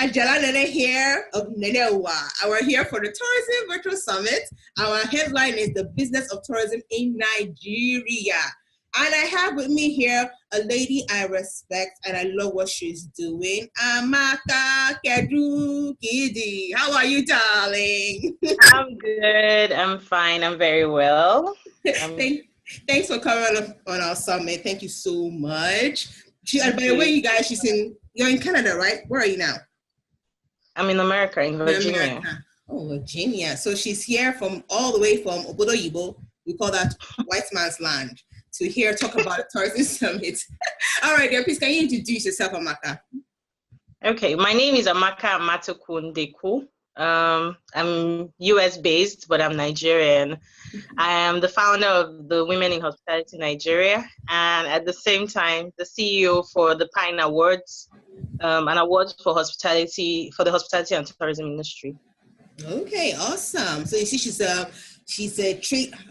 Ajala Nene here of Nenewa. We're here for the Tourism Virtual Summit. Our headline is the business of tourism in Nigeria. And I have with me here a lady I respect and I love what she's doing. Amaka Kedu Kidi. How are you, darling? I'm good. I'm fine. I'm very well. Thanks for coming on our summit. Thank you so much. And by the way, you guys, you're in Canada, right? Where are you now? I'm in America, in Virginia. Oh, Virginia. So she's here from all the way from Obodo Yibo. We call that white man's land. To here talk about the tourism summit. All right, then, please, can you introduce yourself, Amaka? Okay, my name is Amaka Amatokun Ndekwu. I'm US based, but I'm Nigerian. I am the founder of the Women in Hospitality Nigeria, and at the same time, the CEO for the Pine Awards, an award for hospitality, for the hospitality and tourism industry. Okay, awesome. So you see, she's a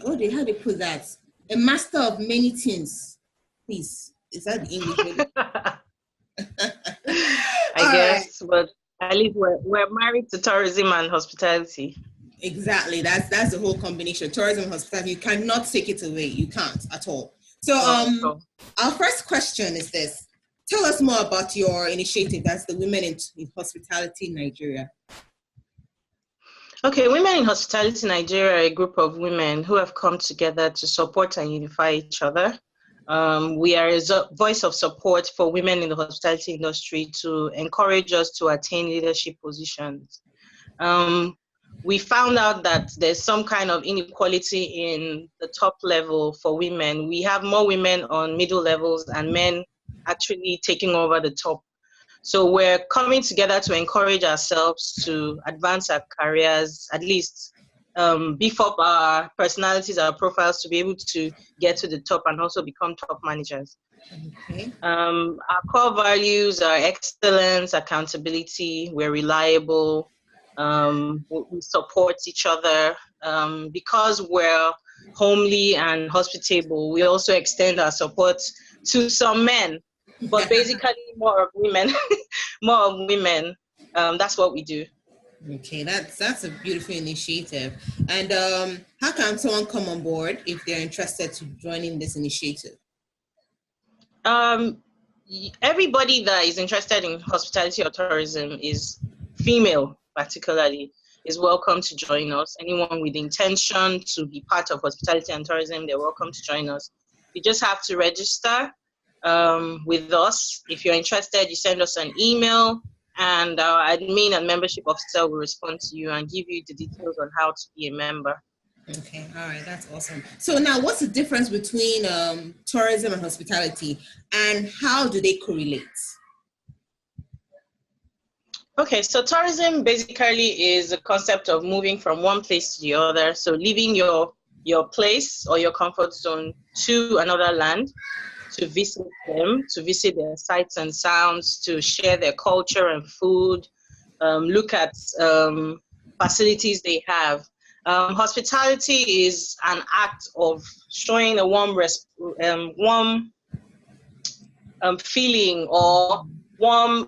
how do they put that? A master of many things. Please, is that the English? I guess, right. But at least we're married to tourism and hospitality. Exactly. That's the whole combination. Tourism and hospitality. You cannot take it away. You can't at all. So our first question is this. Tell us more about your initiative. That's the Women in Hospitality Nigeria. Okay, Women in Hospitality Nigeria are a group of women who have come together to support and unify each other. We are a voice of support for women in the hospitality industry to encourage us to attain leadership positions. We found out that there's some kind of inequality in the top level for women. We have more women on middle levels and men actually taking over the top. So we're coming together to encourage ourselves to advance our careers, at least beef up our personalities, our profiles to be able to get to the top and also become top managers. Okay. Our core values are excellence, accountability, we're reliable, we support each other. Because we're homely and hospitable, we also extend our support to some men. But basically more of women. That's what we do. Okay, that's a beautiful initiative. And how can someone come on board if they're interested to join in this initiative? Everybody that is interested in hospitality or tourism is female, particularly, is welcome to join us. Anyone with intention to be part of hospitality and tourism, they're welcome to join us. You just have to register with us. If you're interested, you send us an email and our admin and membership officer will respond to you and give you the details on how to be a member. Okay, all right, that's awesome. So now what's the difference between tourism and hospitality and how do they correlate? Okay, so tourism basically is a concept of moving from one place to the other. So leaving your place or your comfort zone to another land, to visit them, to visit their sights and sounds, to share their culture and food, look at facilities they have. Hospitality is an act of showing a warm feeling or warm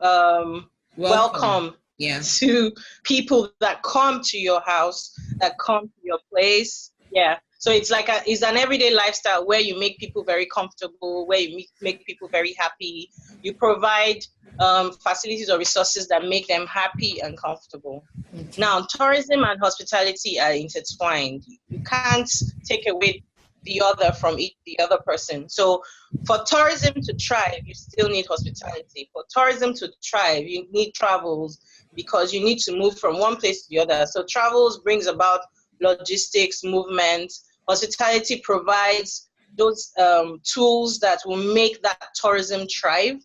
welcome to people that come to your house, that come to your place. Yeah. So it's an everyday lifestyle where you make people very comfortable, where you make people very happy. You provide facilities or resources that make them happy and comfortable. Okay. Now, tourism and hospitality are intertwined. You can't take away the other from the other person. So for tourism to thrive, you still need hospitality. For tourism to thrive, you need travels because you need to move from one place to the other. So travels brings about logistics, movement. Hospitality provides those tools that will make that tourism thrive.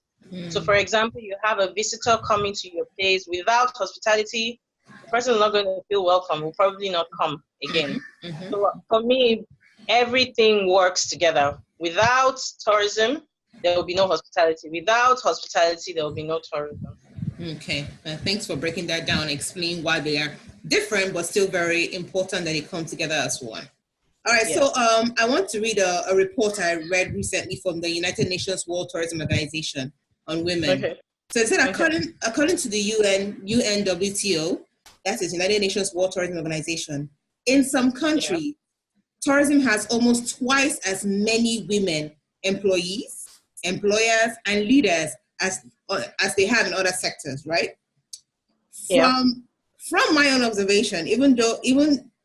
So for example, you have a visitor coming to your place without hospitality, the person is not going to feel welcome, will probably not come again. So for me, everything works together. Without tourism, there will be no hospitality. Without hospitality, there will be no tourism. Okay, thanks for breaking that down and explaining why they are different, but still very important that they come together as one. All right, so I want to read a report I read recently from the United Nations World Tourism Organization on women. Okay. So it said according to the UNWTO, that is United Nations World Tourism Organization, in some countries, tourism has almost twice as many women employees, employers, and leaders as they have in other sectors, right? From my own observation, even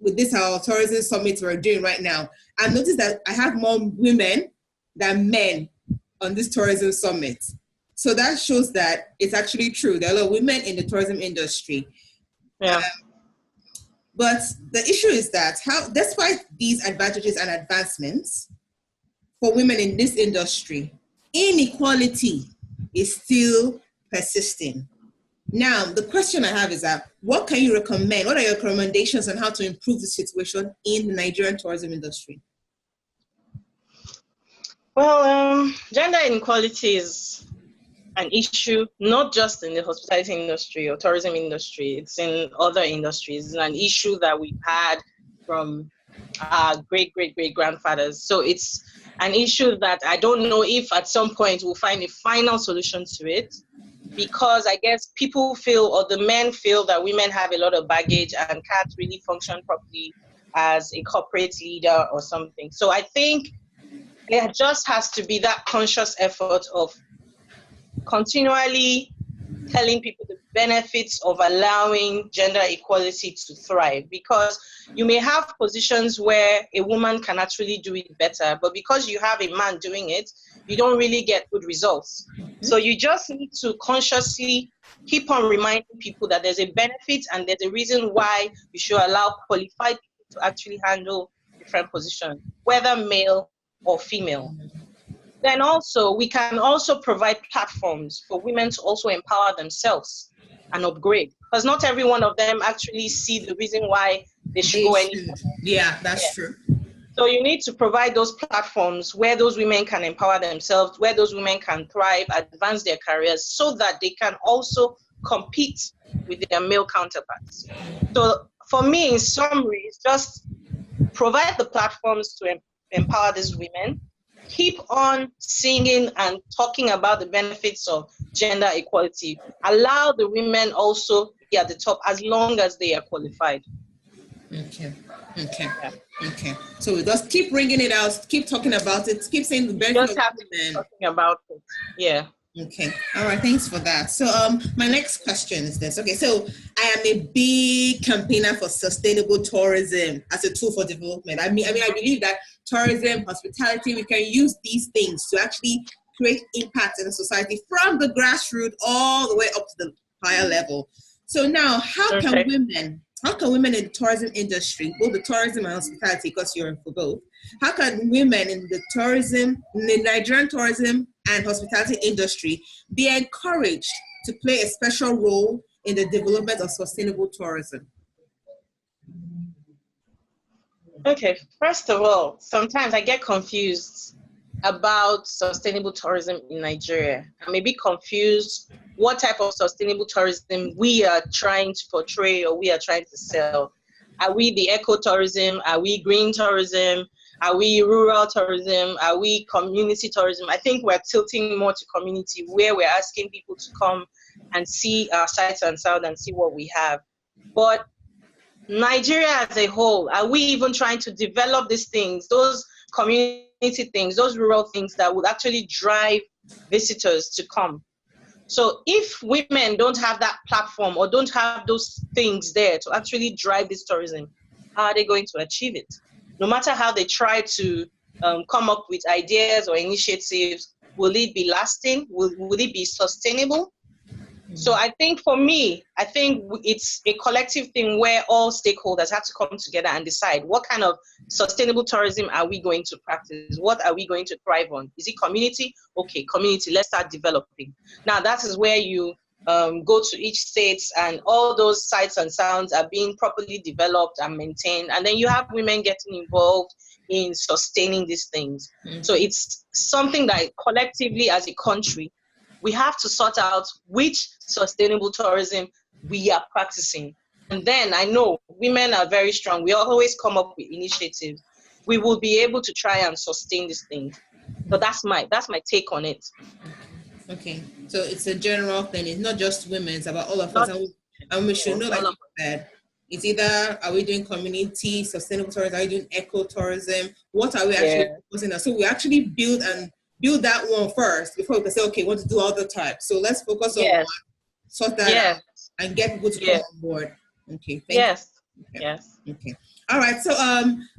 with this our tourism summit we're doing right now, I've noticed that I have more women than men on this tourism summit. So that shows that it's actually true. There are a lot of women in the tourism industry. Yeah. But the issue is that despite these advantages and advancements for women in this industry, inequality is still persisting. Now, the question I have is that what can you recommend? What are your recommendations on how to improve the situation in the Nigerian tourism industry? Well, gender inequality is an issue, not just in the hospitality industry or tourism industry. It's in other industries. It's an issue that we've had from our great-great-great-grandfathers. So it's an issue that I don't know if at some point we'll find a final solution to it, because I guess people feel, or the men feel, that women have a lot of baggage and can't really function properly as a corporate leader or something. So I think there just has to be that conscious effort of continually telling people the benefits of allowing gender equality to thrive, because you may have positions where a woman can actually do it better, but because you have a man doing it, you don't really get good results. So you just need to consciously keep on reminding people that there's a benefit and there's a reason why you should allow qualified people to actually handle different positions, whether male or female. Then also, we can also provide platforms for women to also empower themselves and upgrade, because not every one of them actually see the reason why they should go anywhere. Yeah, that's true. So you need to provide those platforms where those women can empower themselves, where those women can thrive, advance their careers, so that they can also compete with their male counterparts. So for me, in summary, it's just provide the platforms to empower these women, keep on singing and talking about the benefits of gender equality, allow the women also be at the top as long as they are qualified. Okay. So we just keep bringing it out, keep talking about it, keep saying the benefits of women. Talking about it. Yeah. Okay. All right. Thanks for that. So my next question is this. Okay. So I am a big campaigner for sustainable tourism as a tool for development. I believe that tourism, hospitality, we can use these things to actually create impact in the society from the grassroots all the way up to the higher level. So now, how can women in the tourism industry, both the tourism and hospitality, because you're for both, how can women in the Nigerian tourism and hospitality industry be encouraged to play a special role in the development of sustainable tourism? Okay, first of all, sometimes I get confused about sustainable tourism in Nigeria. I may be confused what type of sustainable tourism we are trying to portray or we are trying to sell. Are we the eco-tourism? Are we green tourism? Are we rural tourism? Are we community tourism? I think we're tilting more to community, where we're asking people to come and see our sights and sound and see what we have. But Nigeria as a whole, are we even trying to develop these things, those community things, those rural things that would actually drive visitors to come? So if women don't have that platform or don't have those things there to actually drive this tourism, how are they going to achieve it? No matter how they try to come up with ideas or initiatives, will it be lasting? Will it be sustainable? So I think for me, it's a collective thing where all stakeholders have to come together and decide what kind of sustainable tourism are we going to practice? What are we going to thrive on? Is it community? Okay, community, let's start developing. Now that is where you go to each state and all those sights and sounds are being properly developed and maintained. And then you have women getting involved in sustaining these things. So it's something that collectively as a country, we have to sort out which sustainable tourism we are practicing. And then I know women are very strong. We always come up with initiatives. We will be able to try and sustain this thing. So that's my take on it. Okay, so it's a general thing. It's not just women. It's about all of us, and we should know, like you said, it's either are we doing community sustainable tourism, are we doing eco tourism? What are we actually focusing on? So we actually build that one first before we can say, okay, we want to do all the types. So let's focus on one, sort that out, and get people to come on board. Okay. Thank you. Okay. Yes. Okay. All right. So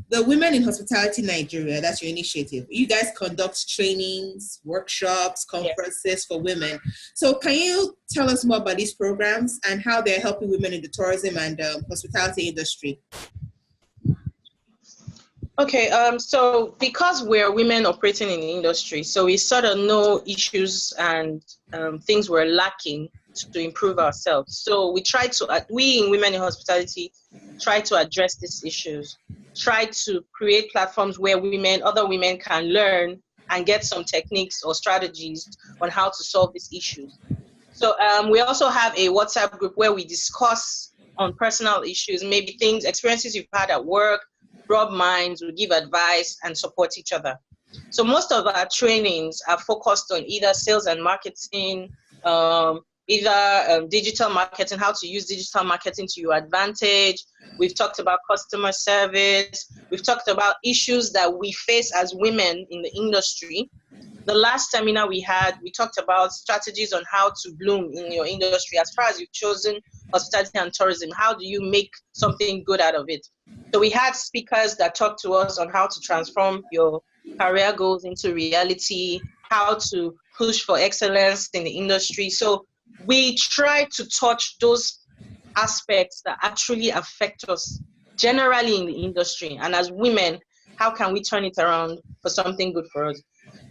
the Women in Hospitality Nigeria, that's your initiative. You guys conduct trainings, workshops, conferences for women. So can you tell us more about these programs and how they're helping women in the tourism and hospitality industry? Okay, so because we're women operating in the industry, so we sort of know issues and things we're lacking to improve ourselves. So we in Women in Hospitality try to address these issues, try to create platforms where other women can learn and get some techniques or strategies on how to solve these issues. So we also have a WhatsApp group where we discuss on personal issues, maybe experiences you've had at work, rub minds, we give advice and support each other. So most of our trainings are focused on either sales and marketing, digital marketing, how to use digital marketing to your advantage. We've talked about customer service. We've talked about issues that we face as women in the industry. The last seminar we talked about strategies on how to bloom in your industry. As far as you've chosen hospitality and tourism, how do you make something good out of it? So we had speakers that talked to us on how to transform your career goals into reality, how to push for excellence in the industry. So we try to touch those aspects that actually affect us generally in the industry. And as women, how can we turn it around for something good for us?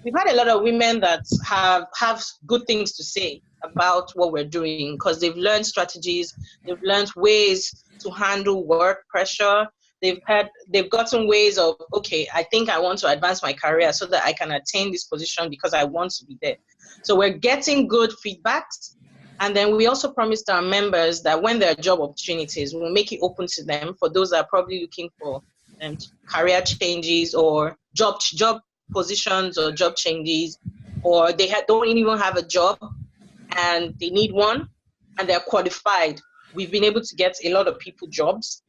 We've had a lot of women that have good things to say about what we're doing because they've learned strategies, they've learned ways to handle work pressure. They've gotten ways of, okay, I think I want to advance my career so that I can attain this position because I want to be there. So we're getting good feedbacks. And then we also promised our members that when there are job opportunities, we'll make it open to them for those that are probably looking for career changes or job positions or job changes, or they don't even have a job and they need one and they're qualified. We've been able to get a lot of people jobs.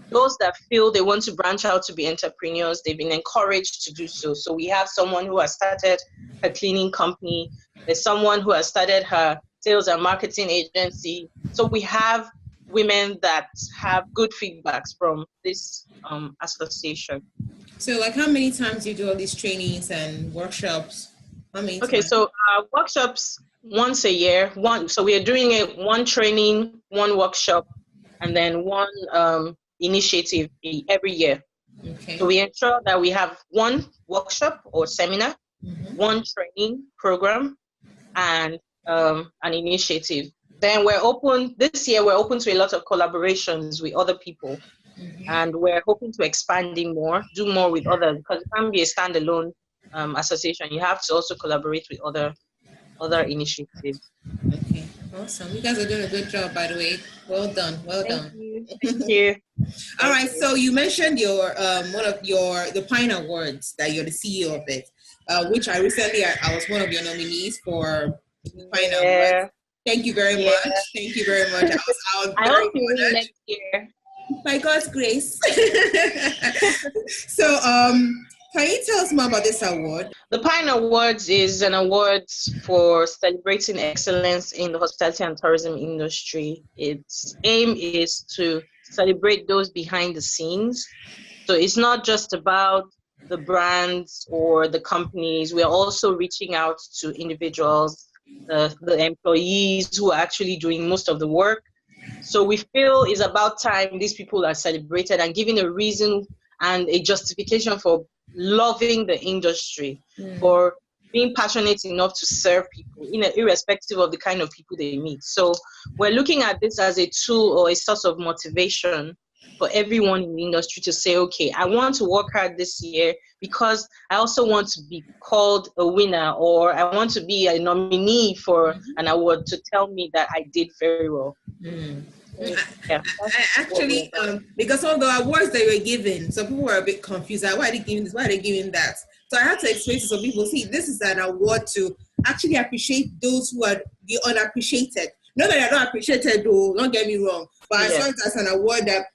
Those that feel they want to branch out to be entrepreneurs, they've been encouraged to do so. So we have someone who has started a cleaning company. There's someone who has started her sales and marketing agency. So we have women that have good feedbacks from this association. So like how many times do you do all these trainings and workshops? How many times? So workshops once a year. So we are doing one training, one workshop, and then one initiative every year. Okay. So we ensure that we have one workshop or seminar, one training program, and an initiative. Then this year we're open to a lot of collaborations with other people. And we're hoping to expanding more, do more with others, because it can't be a standalone association. You have to also collaborate with other initiatives. Okay, awesome. You guys are doing a good job, by the way. Well done. Thank you. Thank you. All right. So you mentioned your the Pine Awards, that you're the CEO of it, which I was one of your nominees for the Pine Awards. Thank you very much. Thank you very much. I hope you win next year. By God's grace. So, can you tell us more about this award? The Pine Awards is an award for celebrating excellence in the hospitality and tourism industry. Its aim is to celebrate those behind the scenes. So it's not just about the brands or the companies. We're also reaching out to individuals, the employees who are actually doing most of the work. So we feel it's about time these people are celebrated and given a reason and a justification for loving the industry, for being passionate enough to serve people, irrespective of the kind of people they meet. So we're looking at this as a tool or a source of motivation for everyone in the industry to say, okay, I want to work hard this year because I also want to be called a winner, or I want to be a nominee for an award to tell me that I did very well. Yeah, actually, because all the awards that you're given, some people were a bit confused. Why are they giving this? Why are they giving that? So I had to explain to some people, see, this is an award to actually appreciate those who are the unappreciated. Not that they're not appreciated, though, don't get me wrong, but I saw it as an award that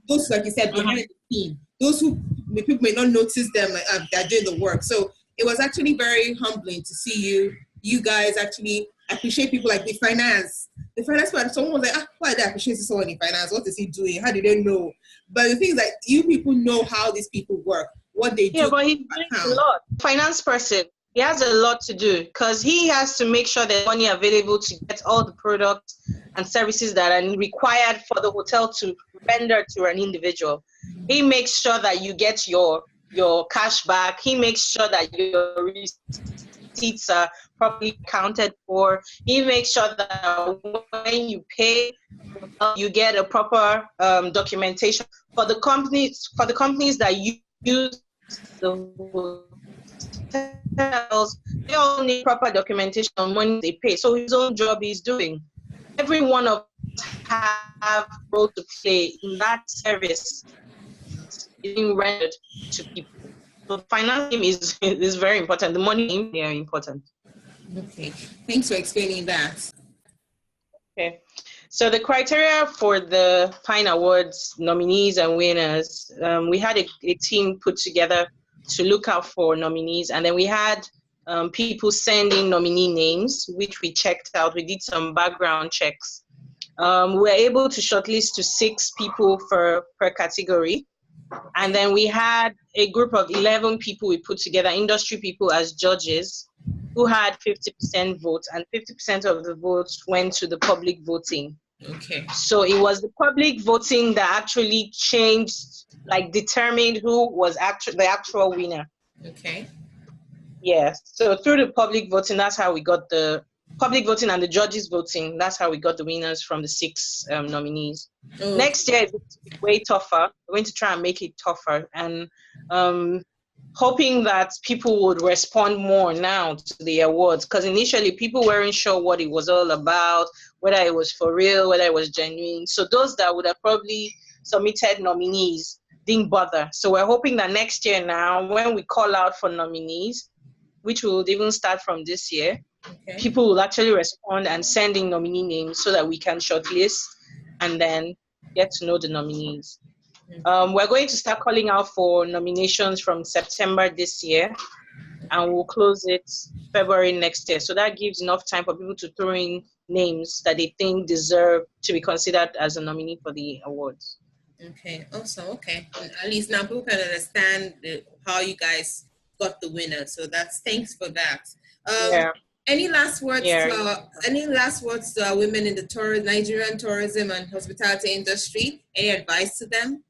those, like you said, behind the scene, those who people may not notice them, they're doing the work. So it was actually very humbling to see you guys actually appreciate people like the finance part. Someone was like, why they appreciate someone in finance? What is he doing? How did they know? But the thing is that you people know how these people work, what they do. Yeah, but he's doing a lot. Finance person, he has a lot to do because he has to make sure there's money available to get all the products and services that are required for the hotel to render to an individual. He makes sure that you get your cash back. He makes sure that your receipts are properly accounted for. He makes sure that when you pay, you get a proper documentation for the companies that you use the hotels. They all need proper documentation on when they pay. So his own job he's doing. Every one of us have a role to play in that service being rendered to people. So financing is very important. The money is very important. Okay, thanks for explaining that. Okay, so the criteria for the Pine Awards nominees and winners, we had a team put together to look out for nominees, and then we had people sending nominee names, which we checked out. We did some background checks. We were able to shortlist to 6 people per category. And then we had a group of 11 people we put together, industry people as judges, who had 50% votes, and 50% of the votes went to the public voting. Okay. So it was the public voting that actually determined who was the actual winner. Okay. Yes. So through the public voting, that's how we got the public voting and the judges voting. That's how we got the winners from the 6 nominees. Oh. Next year is way tougher. We're going to try and make it tougher, and hoping that people would respond more now to the awards, because initially people weren't sure what it was all about, whether it was for real, whether it was genuine. So those that would have probably submitted nominees didn't bother. So we're hoping that next year now, when we call out for nominees, which will even start from this year, people will actually respond and send in nominee names so that we can shortlist and then get to know the nominees. We're going to start calling out for nominations from September this year, and we'll close it February next year. So that gives enough time for people to throw in names that they think deserve to be considered as a nominee for the awards. Okay, awesome. Okay, at least now people can understand how you guys got the winner. So thanks for that. Any last words? Any last words to our women in the Nigerian tourism and hospitality industry? Any advice to them?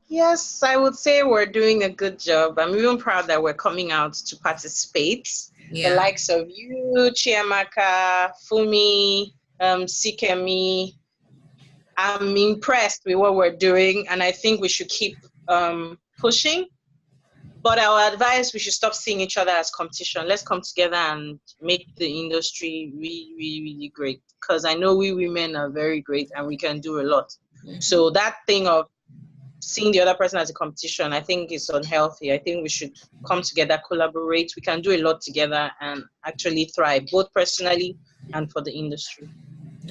Yes, I would say we're doing a good job. I'm even proud that we're coming out to participate. The likes of you, Amaka, Fumi, Sikemi. I'm impressed with what we're doing, and I think we should keep pushing. But our advice, we should stop seeing each other as competition. Let's come together and make the industry really, really, really great. Because I know we women are very great and we can do a lot. Mm-hmm. So that thing of seeing the other person as a competition, I think is unhealthy. I think we should come together, collaborate. We can do a lot together and actually thrive, both personally and for the industry.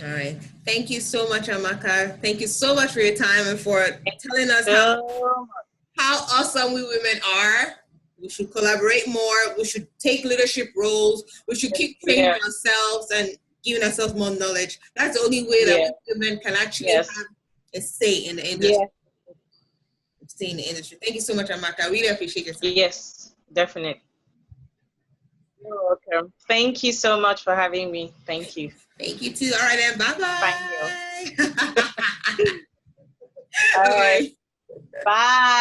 All right. Thank you so much, Amaka. Thank you so much for your time and for telling us how awesome we women are. We should collaborate more. We should take leadership roles. We should keep training ourselves and giving ourselves more knowledge. That's the only way that women can actually have a say in the industry. Stay in the industry. Thank you so much, Amaka. I really appreciate your time. Yes, definitely. You're welcome. Thank you so much for having me. Thank you. Thank you too. All right, then. Bye-bye. All right. Bye.